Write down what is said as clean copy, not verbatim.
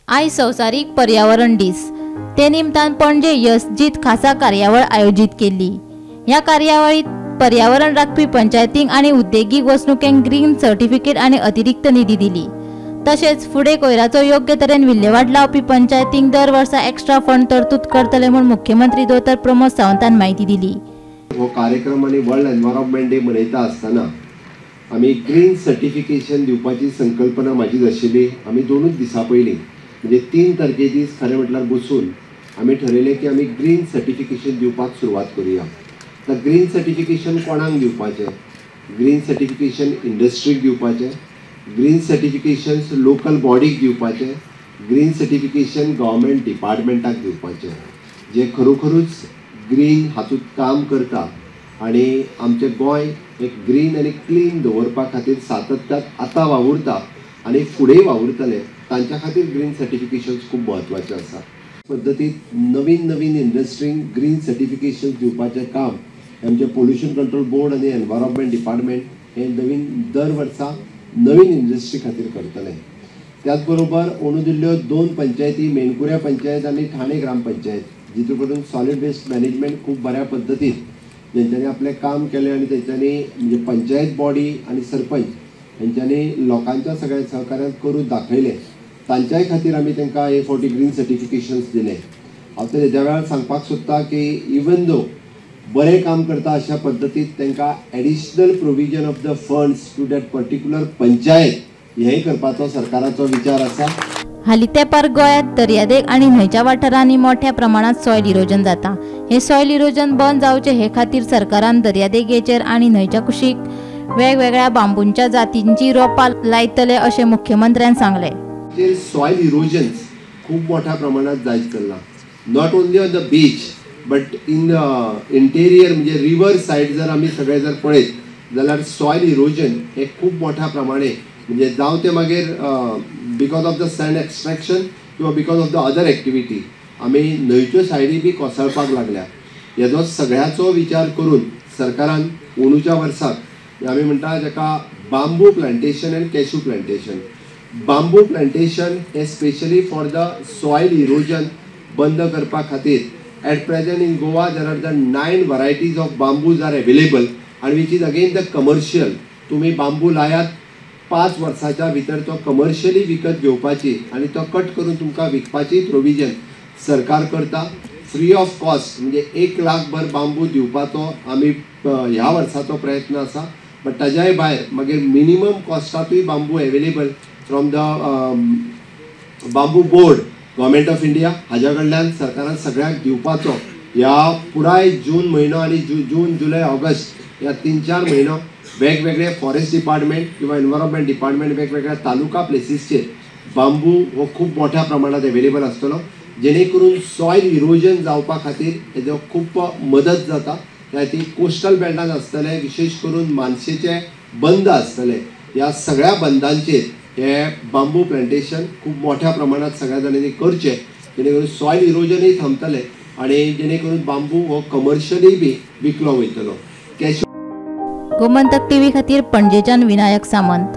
आयज संवसारीक पर्यावरण दीस। ते निमतान पणजे यशजीत खासा कार्यावळ आयोजित केली। ह्या कार्यावळीत पर्यावरण राखपी पंचायतींक आणि उद्देगीक वसणुकेंक ग्रीन सर्टिफिकेट आणि अतिरिक्त निधी दिली। तशेंच फुडें कोयराचो योग्य तरेन विल्हेवाट लावपी पंचायतींक दर वर्सा एक्स्ट्रा फंड तरतूद करतले म्हूण मुख्यमंत्री दोतर प्रमोद सावंतान म्हायती दिली। हो कार्यक्रम आणि वर्ल्ड एनवायरमेंट डे मनयता आसतना आमी ग्रीन सर्टिफिकेशन दिवपाची संकल्पना म्हाजी आशिल्ली। आमी दोनूच दिसां पयलीं म्हणजे 3 तारखे दीस खरें म्हटल्यार बसून आमी ठरयलें की आमी ग्रीन सर्टिफिकेशन दिवपाक सुरवात करुया। तर ग्रीन सर्टिफिकेशन कोणाक दिवपाचें? ग्रीन सर्टिफिकेशन इंडस्ट्रीक दिवपाचें, ग्रीन सर्टिफिकेशन लोकल बॉडीक दिवपाचें, ग्रीन सर्टिफिकेशन गव्हर्मेंट डिपार्टमेंटाक दिवपाचें जे खरोखरूच ग्रीन हातूंत काम करता आणि आमचें गोंय एक ग्रीन आनी क्लीन दवरपा खातीर सातत्यान आतां वावुरता आणि फुडेंय वावुरतले तांच्या खातीर ग्रीन सर्टिफिकेशन्स खूब म्हत्वाचे आसा। पद्दतीन नवीन नवीन इंडस्ट्रींक ग्रीन सर्टिफिकेशन दिवपाचें काम आमचे पोल्युशन कंट्रोल बोर्ड आणि एनवायरमेंट डिपार्टमेंट हे नवीन दर वर्सा नवीन इंडस्ट्री खातीर करतले। त्याच बरोबर अंदू दिल्ल्यो 2 पंचायती मेणकुऱ्या पंचायत आणि ठाणे ग्रामपंचायत जितून करून सॉलिड वेस्ट मॅनेजमेंट खूब बऱ्या पद्दतीन तेंच्यांनी आपलें काम केलें आणि तेंच्यांनी म्हणजे पंचायत बॉडी आणि सरपंच हेंच्यांनी लोकांच्या सगळ्या सहकार्यान करून दाखयलें। तांच्याय खातीर आमी तांकां हे फावटी ग्रीन सर्टिफिकेशन्स दिले। हांव तर हेज्या वेळार सांगपाक सोदतां की इवन दो बरें काम करता अशा पद्दतीन तांकां additional provision of the funds to that particular panchayat हेंय करपाचो सरकाराचो विचार आसा। हालीं तेंपार गोंयांत दर्यादेग आणि न्हंयच्या वाठारांनी मोठ्या प्रमाणात सॉयल इरोजन जाता। हे सॉयल इरोजन बंद जावचे हे खातीर सरकारान दर्यादेगेचेर आणि न्हंयच्या कुशीक वेगवेगळ्या बांबूंच्या जातींची रोपां लायतले अशें मुख्यमंत्र्यान सांगलें। सॉयल इरोजन्स खूब मोठ्या प्रमाणात जायत चल्ला, not only on the beach but in the interior म्हणजे रिवर सायड जर आमी सगळे जर पळयत जाल्यार सॉयल इरोजन हे खूब मोठ्या प्रमाणे म्हणजे जावं ते मागीर because of the sand extraction किंवा because of the other activity आमी न्हंयच्यो सायडी बी कोसळपाक लागल्या। हेजो सगळ्याचो विचार करून सरकारान अंदूच्या वर्साक आमी म्हणटा जाका bamboo plantation and cashew plantation. Bamboo plantation हे specially for the soil erosion बंद करपा खातीर at present in Goa there are the 9 varieties of bamboos are available and which is again the commercial। तुम्ही बांबू लायात 5 वर्साच्या भितर तो कमर्शियली विकत घेवपाची आणि तो कट करून तुमकां विकपाची प्रोविजन सरकार करता फ्री ऑफ कॉस्ट। म्हणजे 1 लाख भर बांबू दिवपाचो आमी ह्या वर्साचो प्रयत्न आसा। बट ताज्याय भायर मागीर मिनिमम कॉस्टातूय bamboo available from the bamboo board government of India हाज्या कडल्यान सरकारान सगळ्यांक दिवपाचो। ह्या पुराय जून म्हयनो आणि जून जुलय ऑगस्ट ह्या 3-4 म्हयनो वेगवेगळे फॉरेस्ट डिपार्टमेंट किंवा एनवायरमेंट डिपार्टमेंट वेगवेगळ्या तालुका प्लेसीसचेर बांबू हो खूब मोठ्या प्रमाणात अवेलेबल आसतलो जेणे करून सॉयल इरोजन जावपा खातीर हेजो खूब मदत जाता। ती कोस्टल बेल्टान आसतले विशेष करून मानशेचे बंद आसतले ह्या सगळ्या बंदांचेर हे बांबू प्लांटेशन खूब मोठ्या प्रमाणात सगळ्या जाणांनी करचे जेणे करून सॉयल इरोजनय थांबतले आणि जेणे करून बांबू हो कमर्शियली बी विकलो वयतलो। गोमंतक टीव्ही खातीर पणजेच्यान विनायक सामंत।